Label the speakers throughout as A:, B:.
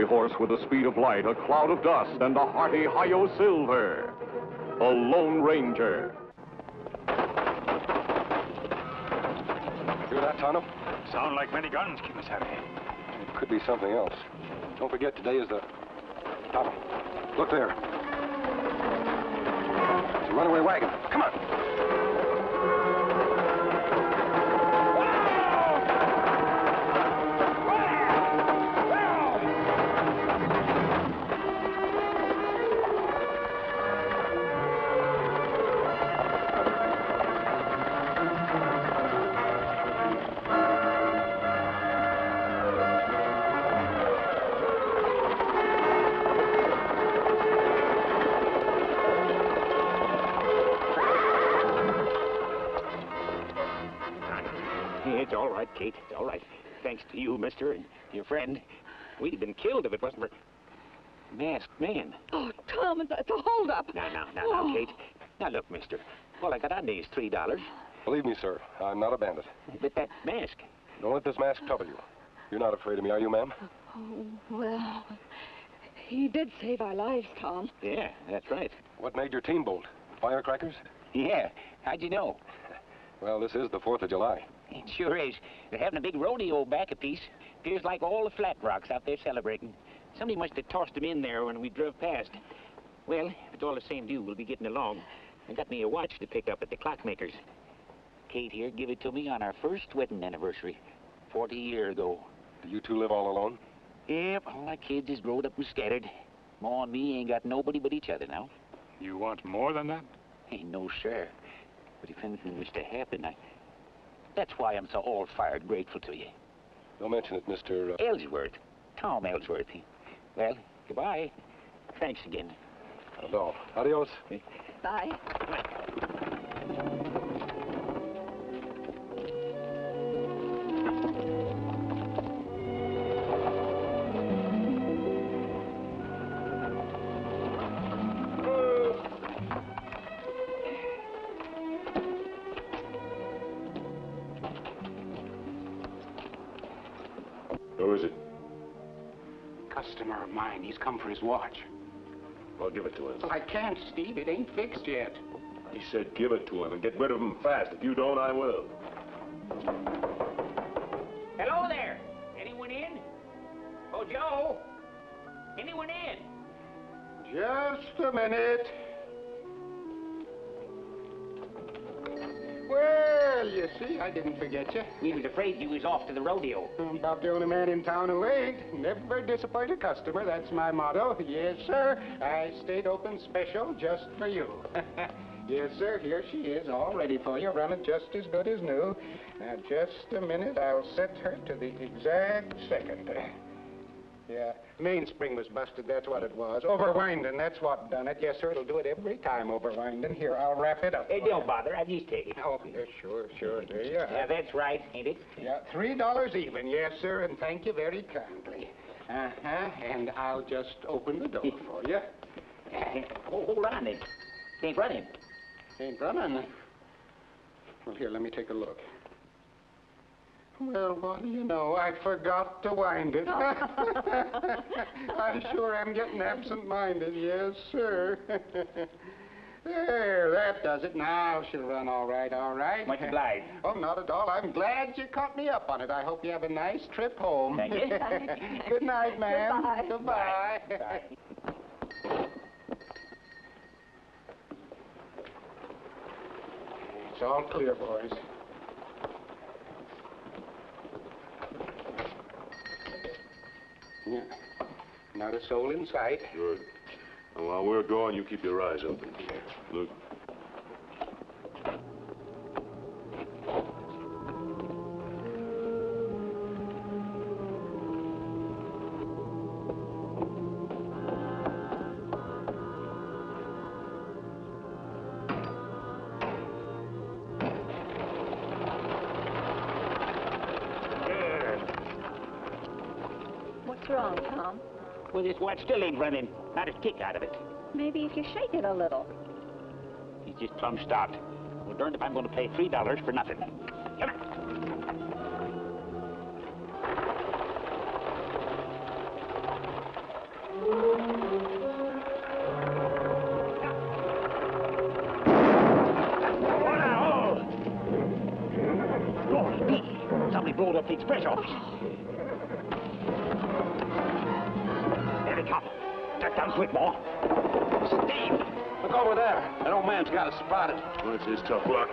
A: cavalry horse with the speed of light, a cloud of dust, and a hearty hi-yo silver. A Lone Ranger.
B: Hear that, Tonto?
C: Sound like many guns, Kemo Sabe.
B: It could be something else. Don't forget, today is the... Tonto, look there. It's a runaway wagon. Come on.
D: It's all right, Kate. It's all right. Thanks to you, mister, and your friend. We'd have been killed if it wasn't for... Masked man.
E: Oh, Tom, it's a hold-up.
D: Now, Kate. Now, look, mister. All I got on me is $3.
B: Believe me, sir, I'm not a bandit.
D: But that mask...
B: Don't let this mask trouble you. You're not afraid of me, are you, ma'am?
E: Oh, well, he did save our lives, Tom.
D: Yeah, that's right.
B: What made your team bolt? Firecrackers?
D: Yeah. How'd you know?
B: Well, this is the 4th of July.
D: It sure is. They're having a big rodeo back a piece. Appears like all the flat rocks out there celebrating. Somebody must have tossed them in there when we drove past. Well, if it's all the same to you, we'll be getting along. I got me a watch to pick up at the clockmaker's. Kate here give it to me on our first wedding anniversary, 40 years ago.
B: Do you two live all alone?
D: Yep, all our kids is growed up and scattered. Ma and me ain't got nobody but each other now.
C: You want more than that?
D: Ain't no sir. But if anything was to happen, that's why I'm so all-fired grateful to you.
B: Don't mention it, Mr.
D: Ellsworth. Tom Ellsworth. Well, goodbye. Thanks again.
B: No. Adios.
E: Bye.
A: Who is it?
F: Customer of mine. He's come for his watch.
A: Well, give it to him.
F: Well, I can't, Steve. It ain't fixed yet.
A: He said give it to him and get rid of him fast. If you don't, I will.
D: Hello there. Anyone in? Oh, Joe. Anyone in?
F: Just a minute. Well, you see, I didn't forget you.
D: We was afraid you was off to the rodeo.
F: I'm about the only man in town who ain't. Never disappoint a customer. That's my motto. Yes, sir. I stayed open special just for you. Yes, sir. Here she is, all ready for you. Running just as good as new. Now, just a minute. I'll set her to the exact second. Yeah, mainspring was busted, that's what it was. Overwinding, that's what done it. Yes, sir, it'll do it every time, overwinding. Here, I'll wrap it up.
D: Hey, don't bother. I'll just take it.
F: Oh, yeah, sure. There you are.
D: Yeah, that's right, ain't it?
F: Yeah, $3 even. Yes, sir, and thank you very kindly. And I'll just open the door for you.
D: Hold on, it ain't running.
F: Ain't running? Well, here, let me take a look. Well, what do you know? I forgot to wind it. I sure am getting absent-minded. Yes, sir. There, that does it. Now she'll run all right.
D: Much obliged.
F: Oh, not at all. I'm glad you caught me up on it. I hope you have a nice trip home.
D: Thank you.
F: Good night, ma'am.
E: Goodbye.
F: Goodbye.
D: Bye.
F: It's all clear, boys. Yeah. Not a soul in sight.
A: Good. And while we're gone, you keep your eyes open. Look.
E: What's wrong, Tom?
D: Well, this watch still ain't running. Not a kick out of it.
E: Maybe if you shake it a little.
D: He's just plumb stopped. Well, darned if I'm going to pay $3 for nothing. Come on. up the express office. There they come. Duck down quick, boy. Steve!
B: Look over there. That old man's got us spotted.
A: Well, it's his tough luck.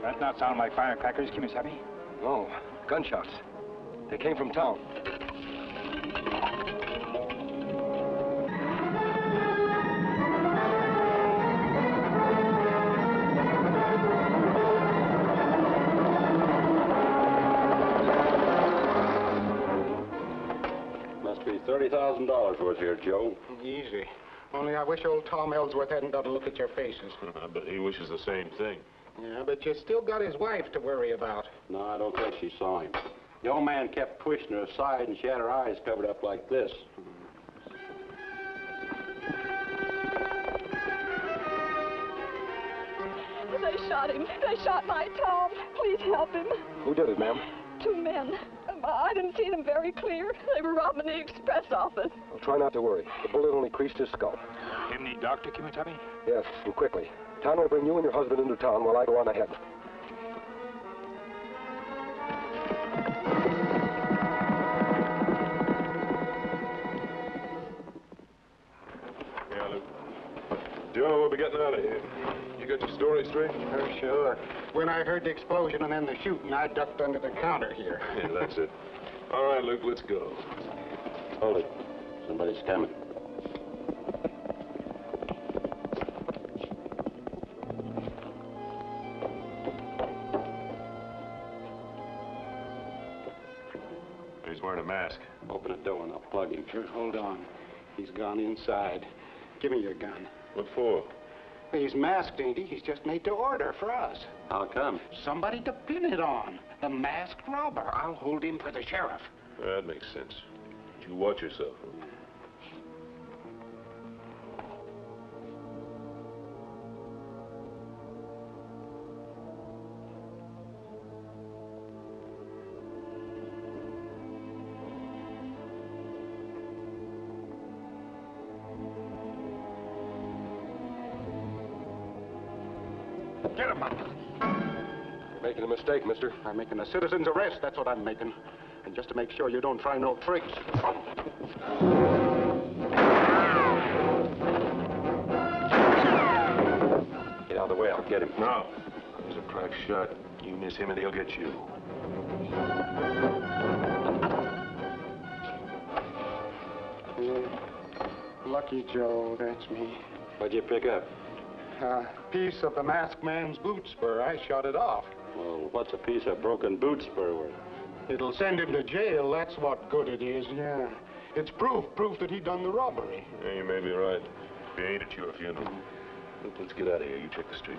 C: That not sound like firecrackers, Kemo Sabe?
B: No, gunshots. They came from town.
G: Must be $30,000 worth here, Joe.
F: Easy. Only I wish old Tom Ellsworth hadn't got to look at your faces.
A: I bet he wishes the same thing.
F: Yeah, but you still got his wife to worry about.
G: No, I don't think she saw him. The old man kept pushing her aside, and she had her eyes covered up like this.
E: They shot him. They shot my Tom. Please help him.
B: Who did it, ma'am?
E: 2 men. I didn't see them very clear. They were robbing the express office.
B: Well, try not to worry. The bullet only creased his skull.
C: Him need doctor, Kemo Sabe?
B: Yes, and quickly. Tom will bring you and your husband into town while I go on ahead.
A: Yeah, Luke. Joe, we'll be getting out of here. You got your story straight?
F: Oh, sure. When I heard the explosion and then the shooting, I ducked under the counter here.
A: Yeah, that's it. All right, Luke, let's go.
G: Hold it. Somebody's coming.
A: He's wearing a mask.
G: Open the door and I'll plug him.
F: Sure, hold on. He's gone inside. Give me your gun.
A: What for?
F: He's masked, ain't he? He's just made to order for us.
G: How come?
F: Somebody to pin it on. The masked robber. I'll hold him for the sheriff.
A: That makes sense. You watch yourself.
F: Get him up.
B: Making a mistake, mister.
F: I'm making a citizen's arrest, that's what I'm making. And just to make sure you don't try no tricks.
B: Get out of the way, I'll get him.
A: No. He's a crack shot. You miss him and he'll get you.
F: Lucky Joe, that's me.
G: What'd you pick up?
F: A piece of the masked man's boot spur. I shot it off.
G: Well, what's a piece of broken boot spur worth?
F: It'll send him to jail, that's what good it is, yeah. It's proof that he done the robbery.
A: Yeah, you may be right. If he ain't at your funeral. Look, let's get out of here. You check the street.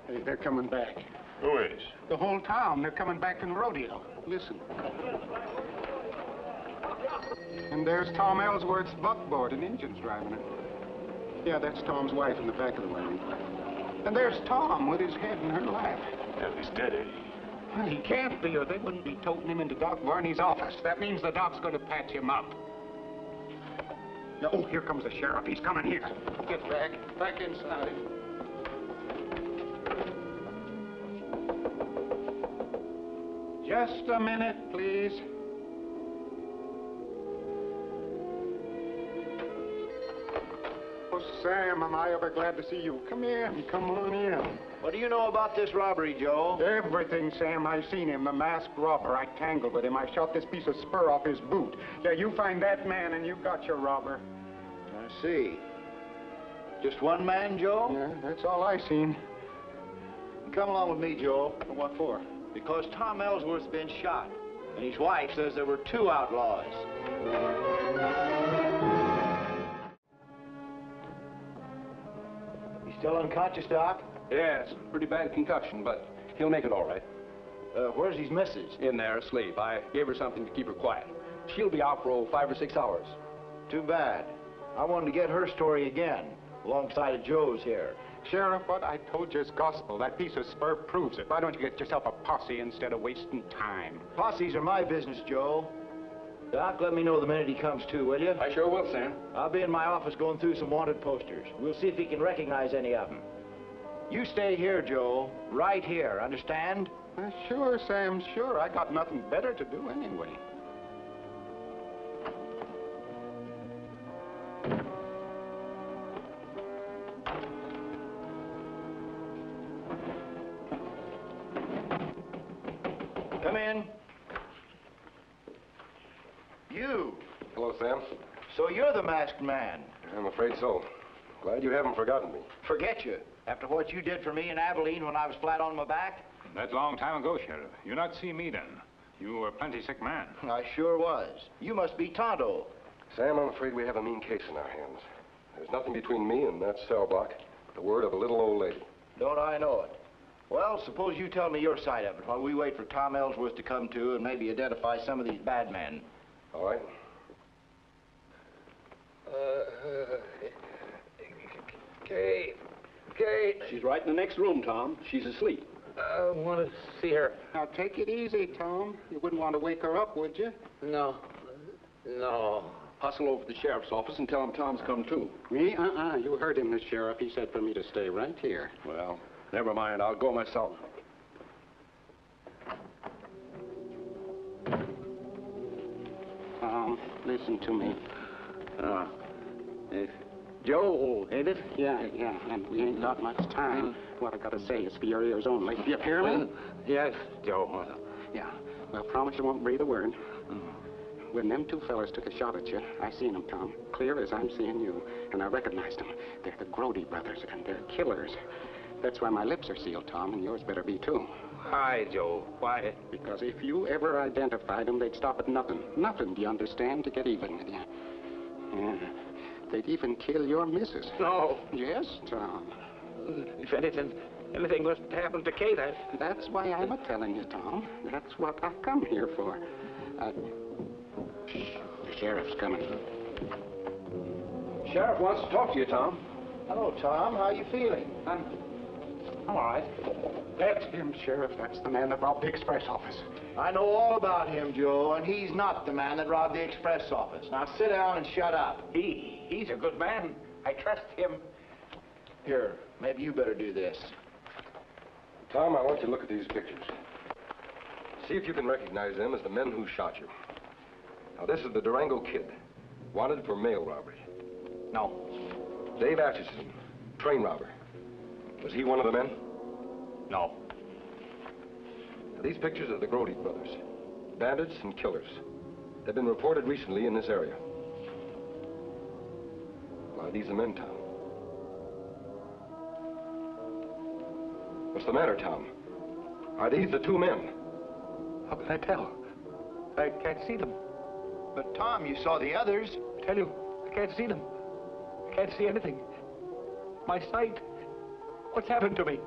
F: Hey, they're coming back.
A: Who is?
F: The whole town, they're coming back from the rodeo. Listen. And there's Tom Ellsworth's buckboard, and Injun's driving it. Yeah, that's Tom's wife in the back of the wagon. And there's Tom with his head in her lap.
A: Yeah, he's dead, eh?
F: Well, he can't be, or they wouldn't be toting him into Doc Varney's office. That means the doc's going to patch him up. Oh, here comes the sheriff. He's coming here. Get back inside. Just a minute, please. Oh, Sam, am I ever glad to see you. Come in, come on in.
H: What do you know about this robbery, Joe?
F: Everything, Sam. I seen him, the masked robber. I tangled with him. I shot this piece of spur off his boot. Yeah, you find that man and you got your robber.
H: I see. Just one man, Joe?
F: Yeah, that's all I seen.
H: Come along with me, Joe. What for? Because Tom Ellsworth's been shot, and his wife says there were 2 outlaws. He's still unconscious, Doc?
B: Yes, pretty bad concussion, but he'll make it all right.
H: Where's his missus?
B: In there, asleep. I gave her something to keep her quiet. She'll be out for 5 or 6 hours.
H: Too bad. I wanted to get her story again, alongside of Joe's here.
F: Sheriff, what I told you is gospel. That piece of spur proves it. Why don't you get yourself a posse instead of wasting time?
H: Posses are my business, Joe. Doc, let me know the minute he comes to, will you?
B: I sure will, Sam.
H: I'll be in my office going through some wanted posters. We'll see if he can recognize any of them. You stay here, Joe. Right here, understand?
F: Sure, Sam, sure. I got nothing better to do anyway.
H: Come in. You.
B: Hello, Sam.
H: So you're the masked man.
B: I'm afraid so. Glad you haven't forgotten me.
H: Forget you. After what you did for me in Abilene when I was flat on my back?
C: That's a long time ago, Sheriff. You not see me then. You were a plenty sick man.
H: I sure was. You must be Tonto.
B: Sam, I'm afraid we have a mean case in our hands. There's nothing between me and that cell block but the word of a little old lady.
H: Don't I know it? Well, suppose you tell me your side of it while we wait for Tom Ellsworth to come to and maybe identify some of these bad men.
B: All right.
G: Kate. She's right in the next room, Tom. She's asleep.
I: I want to see her.
F: Now, take it easy, Tom. You wouldn't want to wake her up, would you?
I: No.
G: Hustle over to the sheriff's office and tell him Tom's come too.
F: Me? You heard him, the sheriff. He said for me to stay right here.
G: Well, never mind. I'll go myself.
F: Tom, listen to me.
I: It's Joe, ain't it?
F: Yeah, and we ain't got much time. What I gotta say is for your ears only. You hear me?
I: Yes, Joe.
F: Yeah. Well, promise you won't breathe a word. When them two fellas took a shot at you, I seen them, Tom, clear as I'm seeing you, and I recognized them. They're the Grody brothers, and they're killers. That's why my lips are sealed, Tom, and yours better be, too.
I: Hi, Joe. Why?
F: Because if you ever identified them, they'd stop at nothing. Nothing, do you understand, to get even with you. Yeah. They'd even kill your missus.
I: No.
F: Yes, Tom.
I: If anything must happen to Kate,
F: That's why I'm a-telling you, Tom. That's what I come here for. The sheriff's coming.
B: Sheriff wants to talk to you, Tom.
H: Hello, Tom. How you feeling?
F: I'm all right. That's him, Sheriff. That's the man that robbed the express office.
H: I know all about him, Joe, and he's not the man that robbed the express office. Now sit down and shut up.
I: he's a good man. I trust him.
H: Here, maybe you better do this.
B: Tom, I want you to look at these pictures. See if you can recognize them as the men who shot you. Now, this is the Durango Kid, wanted for mail robbery.
I: No.
B: Dave Atchison, train robber. Was he one of the men?
I: No.
B: Now, these pictures are the Grody brothers, bandits and killers. They've been reported recently in this area. Are these the men, Tom? What's the matter, Tom? Are these the two men?
I: How can I tell? I can't see them.
H: But, Tom, you saw the others.
I: I tell you, I can't see them. I can't see anything. My sight. What's happened to me?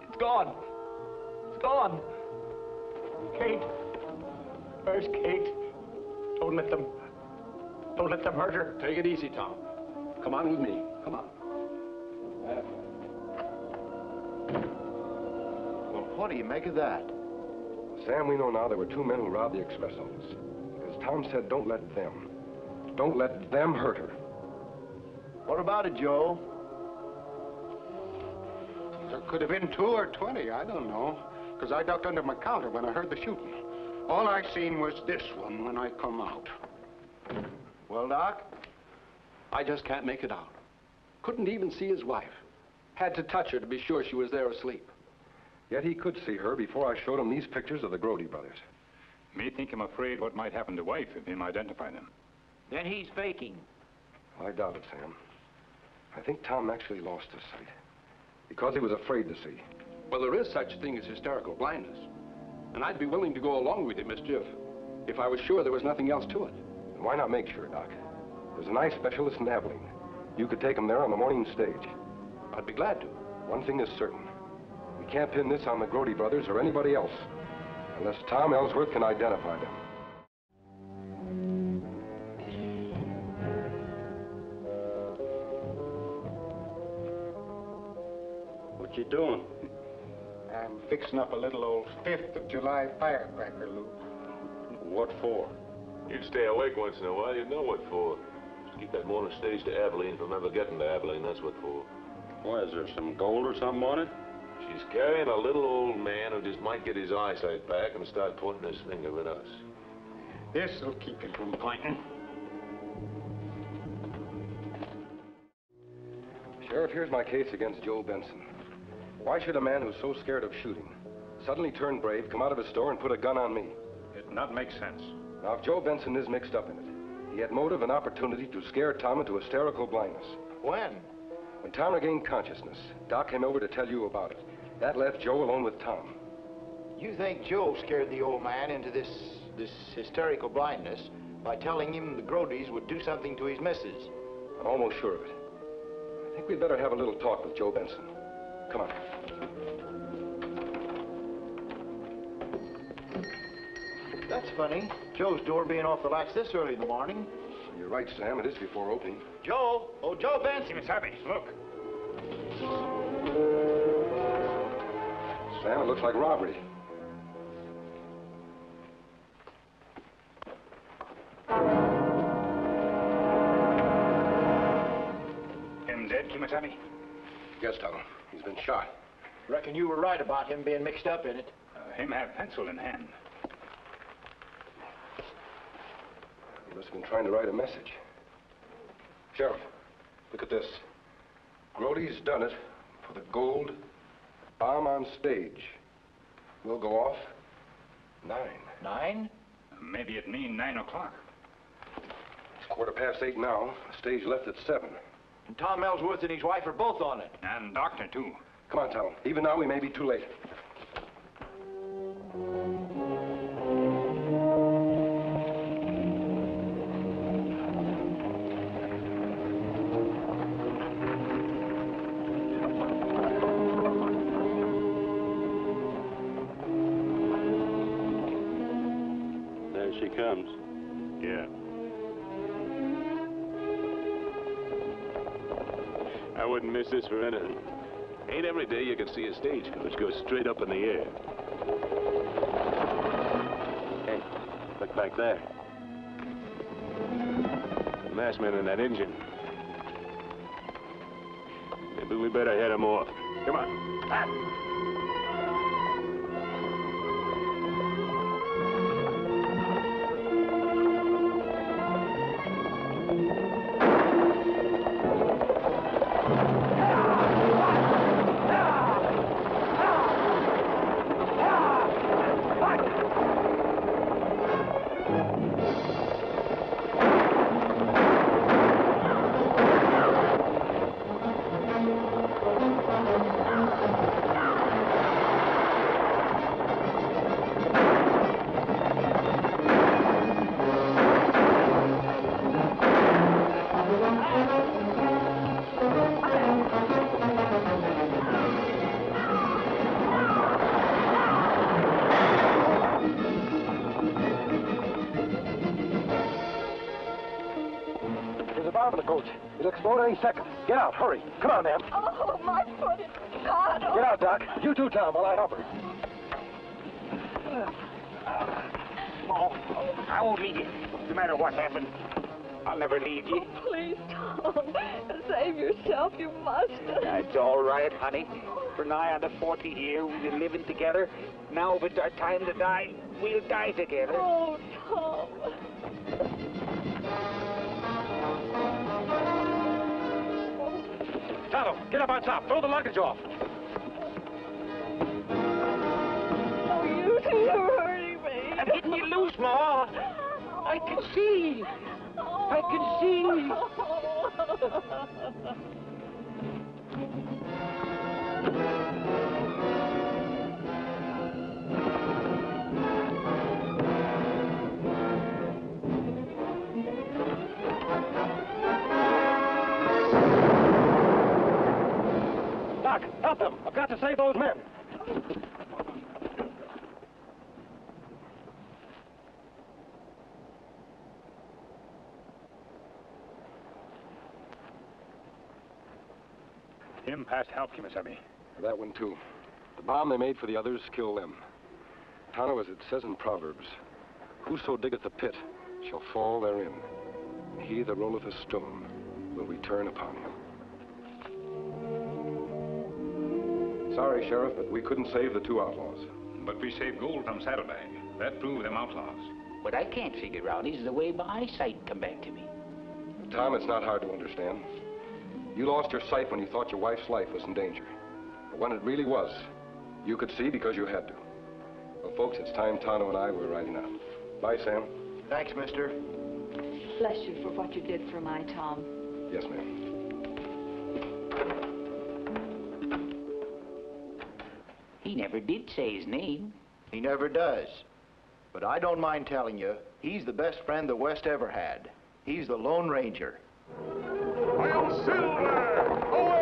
I: It's gone. It's gone. Kate. Where's Kate? Don't let them hurt her.
G: Take it easy, Tom. Come on with me. Come on.
H: Well, what do you make of that?
B: Sam, we know now there were two men who robbed the express office. Because Tom said don't let them hurt her.
H: What about it, Joe?
F: There could have been 2 or 20, I don't know. Because I ducked under my counter when I heard the shooting. All I seen was this one when I come out.
H: Well, Doc?
G: I just can't make it out. Couldn't even see his wife. Had to touch her to be sure she was there asleep.
B: Yet he could see her before I showed him these pictures of the Grody brothers.
C: Me think I'm afraid what might happen to wife if him identify them.
D: Then he's faking.
B: I doubt it, Sam. I think Tom actually lost his sight. Because he was afraid to see.
G: Well, there is such a thing as hysterical blindness. And I'd be willing to go along with you, Mister, if I was sure there was nothing else to it.
B: Why not make sure, Doc? There's an eye specialist in Abilene. You could take him there on the morning stage.
G: I'd be glad to.
B: One thing is certain. We can't pin this on the Grody brothers or anybody else. Unless Tom Ellsworth can identify them.
G: What you doing?
F: I'm fixing up a little old 5th of July firecracker loop.
G: What for?
J: You'd stay awake once in a while, you'd know what for. Just keep that morning stage to Abilene from ever getting to Abilene, that's what for.
K: Why, is there some gold or something on it?
J: She's carrying a little old man who just might get his eyesight back and start pointing his finger at us.
F: This'll keep him from pointing.
B: Sheriff, here's my case against Joe Benson. Why should a man who's so scared of shooting suddenly turn brave, come out of his store, and put a gun on me?
C: It not make sense.
B: Now, if Joe Benson is mixed up in it, he had motive and opportunity to scare Tom into hysterical blindness.
H: When?
B: When Tom regained consciousness, Doc came over to tell you about it. That left Joe alone with Tom.
H: You think Joe scared the old man into this hysterical blindness by telling him the Grodies would do something to his missus?
B: I'm almost sure of it. I think we'd better have a little talk with Joe Benson. Come on.
H: That's funny. Joe's door being off the latch this early in the morning.
B: You're right, Sam. It is before opening.
H: Joe! Oh, Joe Benson!
C: Kemo Sabe, look.
B: Sam, it looks like robbery.
C: Him dead, Kemo Sabe?
B: Yes, Tonto. He's been shot.
H: Reckon you were right about him being mixed up in it.
C: Him have pencil in hand.
B: He must have been trying to write a message. Sheriff, look at this. Grody's done it for the gold. Bomb on stage. We'll go off 9.
H: 9?
C: Maybe it mean 9 o'clock.
B: It's 8:15 now. The stage left at 7.
H: And Tom Ellsworth and his wife are both on it.
C: And doctor, too.
B: Come on, Tom. Even now, we may be too late.
K: There she comes.
J: Yeah. I wouldn't miss this for anything. Ain't every day you can see a stagecoach go straight up in the air.
K: Hey, look back there.
J: The masked man and that engine. Maybe we better head him off. Come on. Ah.
B: It'll explode any second. Get out, hurry. Come on, ma'am.
E: Oh, my foot is caught.
B: Get out, Doc. You too, Tom, while I help her.
D: Oh, I won't leave you, no matter what happens. I'll never leave you.
E: Oh, please, Tom. Save yourself. You must.
D: It's all right, honey. For nigh on the 40th year, we've been living together. Now, if it's our time to die, we'll die together.
E: Oh, Tom.
I: Tonto, get up on top. Throw the luggage off.
E: Oh, you two are hurting me.
D: I'm getting you loose, Ma. I can see. I can see.
I: Doc, help them. I've got to save those men.
C: Him past help, Kemo Sabe.
B: That one, too. The bomb they made for the others killed them. Tonto, as it says in Proverbs, whoso diggeth a pit shall fall therein. He that rolleth a stone will return upon him. Sorry, Sheriff, but we couldn't save the 2 outlaws.
C: But we saved gold from Saddlebag. That proved them outlaws.
D: What I can't figure out is the way my eyesight come back to me.
B: Tom, it's not hard to understand. You lost your sight when you thought your wife's life was in danger. But when it really was, you could see because you had to. Well, folks, it's time Tonto and I were riding out. Bye, Sam.
H: Thanks, mister.
E: Bless you for what you did for my Tom.
B: Yes, ma'am.
D: He never did say his name.
H: He never does. But I don't mind telling you, he's the best friend the West ever had. He's the Lone Ranger.
A: Silver! Away!